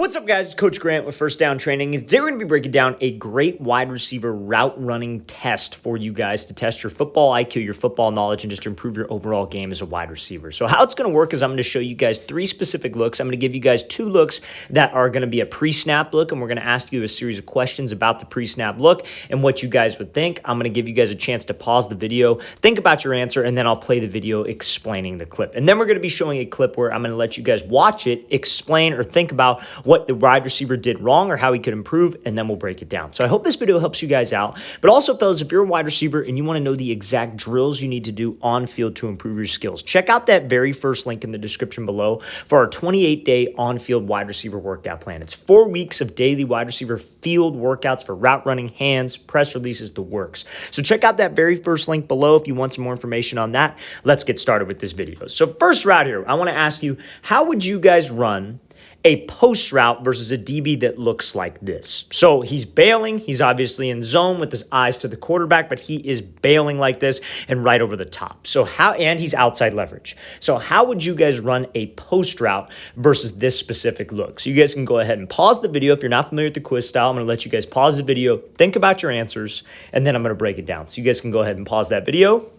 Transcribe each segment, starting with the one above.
What's up, guys? It's Coach Grant with First Down Training. Today we're going to be breaking down a great wide receiver route running test for you guys to test your football IQ, your football knowledge, and just to improve your overall game as a wide receiver. So how it's going to work is I'm going to show you guys three specific looks. I'm going to give you guys two looks that are going to be a pre-snap look, and we're going to ask you a series of questions about the pre-snap look and what you guys would think. I'm going to give you guys a chance to pause the video, think about your answer, and then I'll play the video explaining the clip. And then we're going to be showing a clip where I'm going to let you guys watch it, explain, or think about what the wide receiver did wrong or how he could improve, and then we'll break it down. So I hope this video helps you guys out. But also, fellas, if you're a wide receiver and you want to know the exact drills you need to do on field to improve your skills, check out that very first link in the description below for our 28-day on-field wide receiver workout plan. It's 4 weeks of daily wide receiver field workouts for route running, hands, press releases, the works. So check out that very first link below if you want some more information on that. Let's get started with this video. So first route here, I want to ask you, how would you guys run a post route versus a DB that looks like this? So he's bailing. He's obviously in zone with his eyes to the quarterback, but he is bailing like this and right over the top. So and he's outside leverage. So how would you guys run a post route versus this specific look? So you guys can go ahead and pause the video. If you're not familiar with the quiz style, I'm going to let you guys pause the video, think about your answers, and then I'm going to break it down. So you guys can go ahead and pause that video.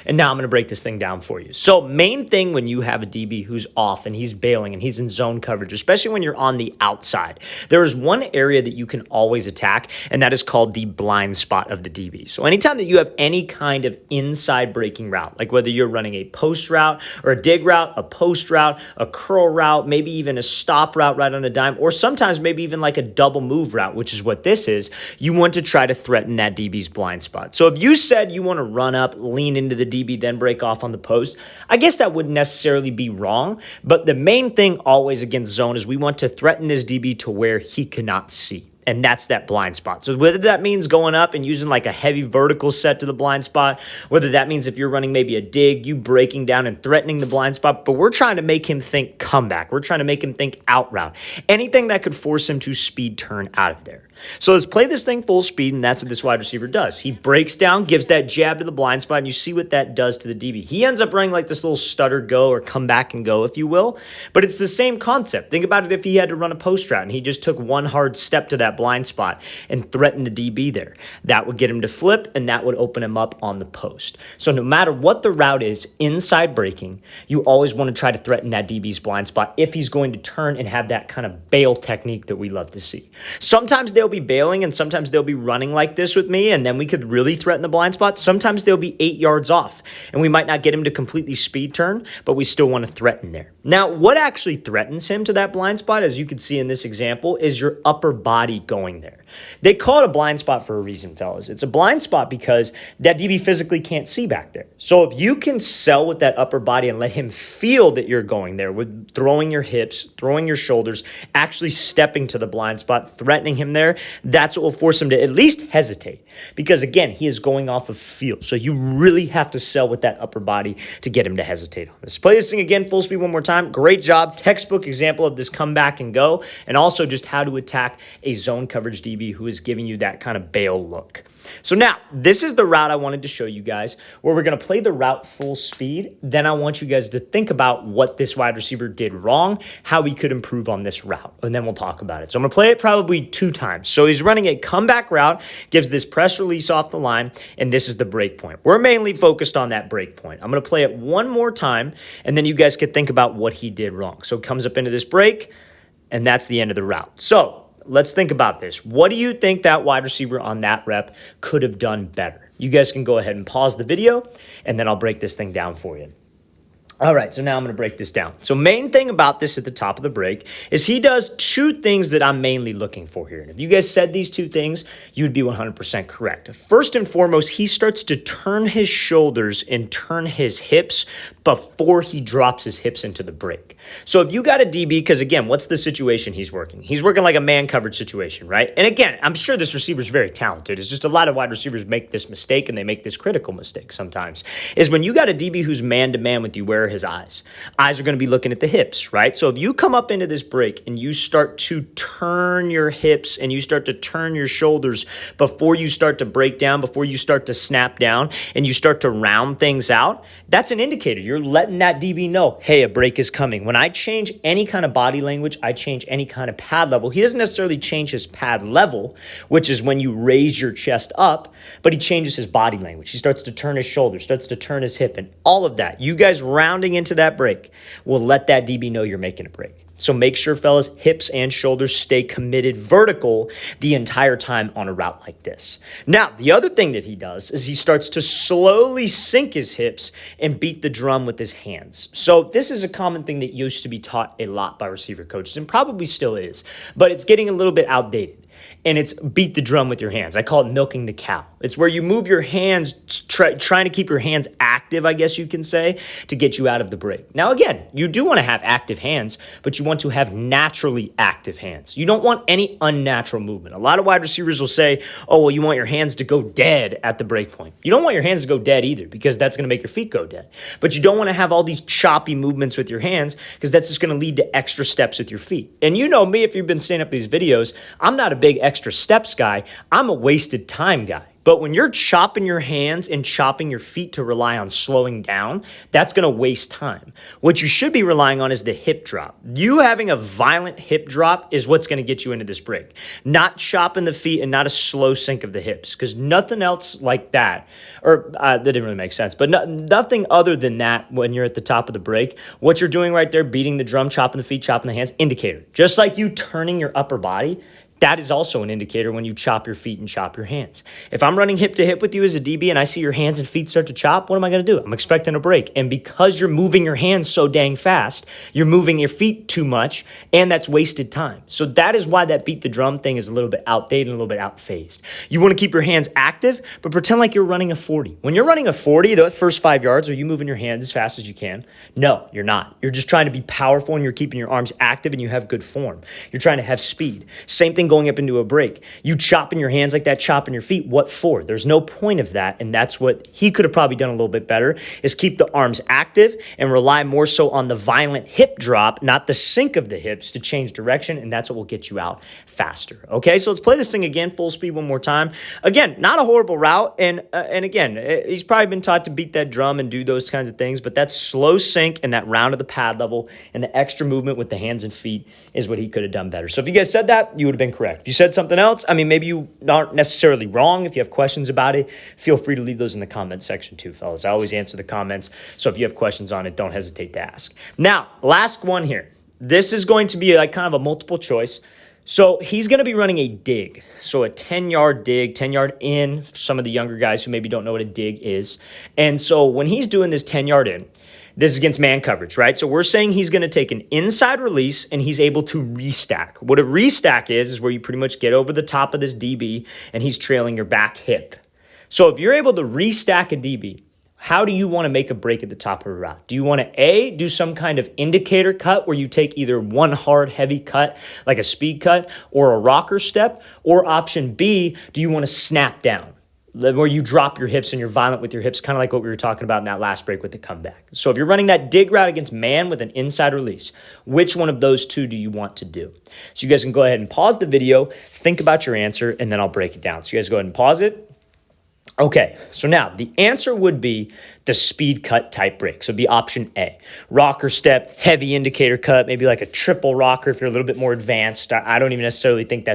And now I'm going to break this thing down for you. So main thing when you have a DB who's off and he's bailing and he's in zone coverage, especially when you're on the outside, there is one area that you can always attack, and that is called the blind spot of the DB. So anytime that you have any kind of inside breaking route, like whether you're running a post route or a dig route, a post route, a curl route, maybe even a stop route right on a dime, or sometimes maybe even like a double move route, which is what this is, you want to try to threaten that DB's blind spot. So if you said you want to run up, lean into the DB, then break off on the post, I guess that wouldn't necessarily be wrong, but the main thing always against zone is we want to threaten this DB to where he cannot see. And that's that blind spot. So whether that means going up and using like a heavy vertical set to the blind spot, whether that means if you're running maybe a dig, you breaking down and threatening the blind spot, but we're trying to make him think comeback. We're trying to make him think out route. Anything that could force him to speed turn out of there. So let's play this thing full speed, and that's what this wide receiver does. He breaks down, gives that jab to the blind spot, and you see what that does to the DB. He ends up running like this little stutter go or come back and go, if you will, but it's the same concept. Think about it if he had to run a post route and he just took one hard step to that blind spot and threatened the DB there. That would get him to flip, and that would open him up on the post. So no matter what the route is, inside breaking, you always want to try to threaten that DB's blind spot if he's going to turn and have that kind of bail technique that we love to see. Sometimes they'll be bailing and sometimes they'll be running like this with me, and then we could really threaten the blind spot. Sometimes they'll be 8 yards off and we might not get him to completely speed turn, but we still want to threaten there. Now, what actually threatens him to that blind spot, as you can see in this example, is your upper body going there. They call it a blind spot for a reason, fellas. It's a blind spot because that DB physically can't see back there. So if you can sell with that upper body and let him feel that you're going there with throwing your hips, throwing your shoulders, actually stepping to the blind spot, threatening him there, that's what will force him to at least hesitate. Because again, he is going off of feel. So you really have to sell with that upper body to get him to hesitate on this. Play this thing again, full speed one more time. Great job. Textbook example of this come back and go. And also just how to attack a zone coverage DB who is giving you that kind of bail look. So now, this is the route I wanted to show you guys, where we're going to play the route full speed. Then I want you guys to think about what this wide receiver did wrong, how he could improve on this route, and then we'll talk about it. So I'm going to play it probably 2 times. So he's running a comeback route, gives this press release off the line, and this is the break point. We're mainly focused on that break point. I'm going to play it one more time, and then you guys can think about what he did wrong. So it comes up into this break, and that's the end of the route. So let's think about this. What do you think that wide receiver on that rep could have done better? You guys can go ahead and pause the video, and then I'll break this thing down for you. All right, so now I'm going to break this down. So main thing about this at the top of the break is he does 2 things that I'm mainly looking for here. And if you guys said these 2 things, you would be 100% correct. First and foremost, he starts to turn his shoulders and turn his hips before he drops his hips into the break. So if you got a DB, because again, what's the situation he's working? He's working like a man coverage situation, right? And again, I'm sure this receiver is very talented. It's just a lot of wide receivers make this mistake, and they make this critical mistake sometimes, is when you got a DB who's man-to-man with you, where are his eyes? Eyes are going to be looking at the hips, right? So if you come up into this break and you start to turn your hips and you start to turn your shoulders before you start to break down, before you start to snap down, and you start to round things out, that's an indicator. You're letting that DB know, hey, a break is coming. When I change any kind of body language, I change any kind of pad level. He doesn't necessarily change his pad level, which is when you raise your chest up, but he changes his body language. He starts to turn his shoulder, starts to turn his hip, and all of that. You guys rounding into that break will let that DB know you're making a break. So make sure, fellas, hips and shoulders stay committed vertical the entire time on a route like this. Now, the other thing that he does is he starts to slowly sink his hips and beat the drum with his hands. So this is a common thing that used to be taught a lot by receiver coaches and probably still is, but it's getting a little bit outdated. And it's beat the drum with your hands. I call it milking the cow. It's where you move your hands, trying to keep your hands active, I guess you can say, to get you out of the break. Now, again, you do want to have active hands, but you want to have naturally active hands. You don't want any unnatural movement. A lot of wide receivers will say, oh, well, you want your hands to go dead at the break point. You don't want your hands to go dead either, because that's going to make your feet go dead. But you don't want to have all these choppy movements with your hands, because that's just going to lead to extra steps with your feet. And you know me, if you've been staying up these videos, I'm not a big extra steps guy. I'm a wasted time guy. But when you're chopping your hands and chopping your feet to rely on slowing down, that's going to waste time. What you should be relying on is the hip drop. You having a violent hip drop is what's going to get you into this break. Not chopping the feet and not a slow sink of the hips, because nothing else like that, or that didn't really make sense, but nothing other than that when you're at the top of the break. What you're doing right there, beating the drum, chopping the feet, chopping the hands, indicator. Just like you turning your upper body, that is also an indicator when you chop your feet and chop your hands. If I'm running hip to hip with you as a DB and I see your hands and feet start to chop, what am I going to do? I'm expecting a break. And because you're moving your hands so dang fast, you're moving your feet too much, and that's wasted time. So that is why that beat the drum thing is a little bit outdated and a little bit outphased. You want to keep your hands active, but pretend like you're running a 40. When you're running a 40, the first 5 yards, are you moving your hands as fast as you can? No, you're not. You're just trying to be powerful, and you're keeping your arms active, and you have good form. You're trying to have speed. Same thing going up into a break. You chopping your hands like that, chopping your feet, what for? There's no point of that, and that's what he could have probably done a little bit better, is keep the arms active and rely more so on the violent hip drop, not the sink of the hips, to change direction, and that's what will get you out faster. Okay, so let's play this thing again, full speed one more time. Again, not a horrible route, and again, he's probably been taught to beat that drum and do those kinds of things, but that slow sink and that round of the pad level and the extra movement with the hands and feet is what he could have done better. So if you guys said that, you would have been correct. If you said something else, I mean, maybe you aren't necessarily wrong. If you have questions about it, feel free to leave those in the comment section too, fellas. I always answer the comments, so if you have questions on it, don't hesitate to ask. Now, last one here. This is going to be like kind of a multiple choice. So he's going to be running a dig. So a 10-yard dig, 10-yard in, for some of the younger guys who maybe don't know what a dig is. And so when he's doing this 10-yard in, this is against man coverage, right? So we're saying he's going to take an inside release and he's able to restack. What a restack is where you pretty much get over the top of this DB and he's trailing your back hip. So if you're able to restack a DB, how do you want to make a break at the top of a route? Do you want to do some kind of indicator cut where you take either one hard, heavy cut, like a speed cut, or a rocker step? Or option B, do you want to snap down, where you drop your hips and you're violent with your hips, kind of like what we were talking about in that last break with the comeback? So if you're running that dig route against man with an inside release, which one of those two do you want to do? So you guys can go ahead and pause the video, think about your answer, and then I'll break it down. So you guys go ahead and pause it. Okay, so now the answer would be the speed cut type break. So it'd be option A. Rocker step, heavy indicator cut, maybe like a triple rocker if you're a little bit more advanced. I don't even think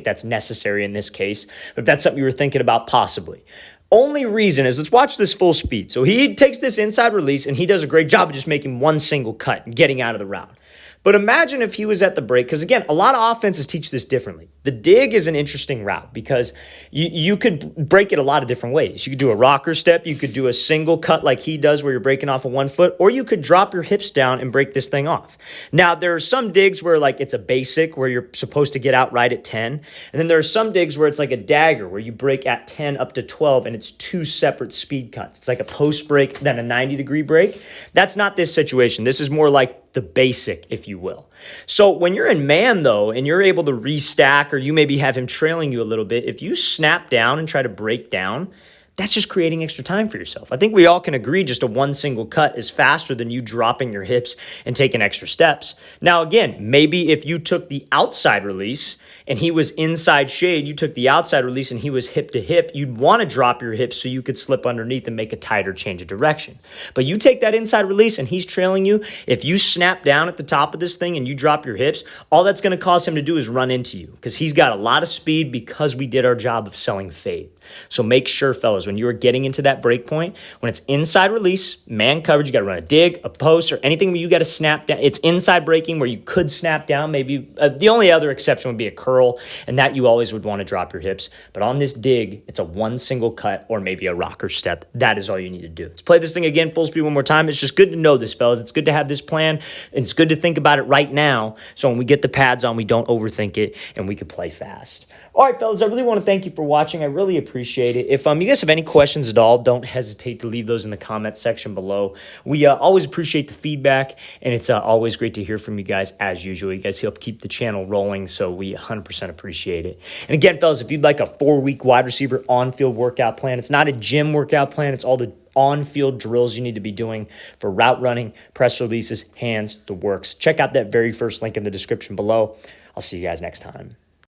that's necessary in this case. But if that's something you were thinking about, possibly. Only reason is, let's watch this full speed. So he takes this inside release and he does a great job of just making one single cut and getting out of the route. But imagine if he was at the break, because again, a lot of offenses teach this differently. The dig is an interesting route because you could break it a lot of different ways. You could do a rocker step, you could do a single cut like he does where you're breaking off of 1 foot, or you could drop your hips down and break this thing off. Now, there are some digs where like it's a basic where you're supposed to get out right at 10, and then there are some digs where it's like a dagger where you break at 10 up to 12 and it's two separate speed cuts. It's like a post break, then a 90-degree break. That's not this situation. This is more like the basic, if you will. So when you're in man, though, and you're able to restack, or you maybe have him trailing you a little bit, if you snap down and try to break down, that's just creating extra time for yourself. I think we all can agree just a one single cut is faster than you dropping your hips and taking extra steps. Now, again, maybe if you took the outside release and he was inside shade, you took the outside release and he was hip to hip, you'd want to drop your hips so you could slip underneath and make a tighter change of direction. But you take that inside release and he's trailing you, if you snap down at the top of this thing and you drop your hips, all that's going to cause him to do is run into you because he's got a lot of speed because we did our job of selling fade. So make sure, fellas, when you are getting into that break point, when it's inside release, man coverage, you got to run a dig, a post, or anything where you got to snap down. It's inside breaking where you could snap down. Maybe the only other exception would be a curl, and that you always would want to drop your hips. But on this dig, it's a one single cut or maybe a rocker step. That is all you need to do. Let's play this thing again full speed one more time. It's just good to know this, fellas. It's good to have this plan. It's good to think about it right now so when we get the pads on, we don't overthink it and we can play fast. All right, fellas, I really want to thank you for watching. I really appreciate it. If you guys have any questions at all, don't hesitate to leave those in the comment section below. We always appreciate the feedback, and it's always great to hear from you guys as usual. You guys help keep the channel rolling, so we 100% appreciate it. And again, fellas, if you'd like a 4-week wide receiver on-field workout plan, it's not a gym workout plan. It's all the on-field drills you need to be doing for route running, press releases, hands, the works. Check out that very first link in the description below. I'll see you guys next time.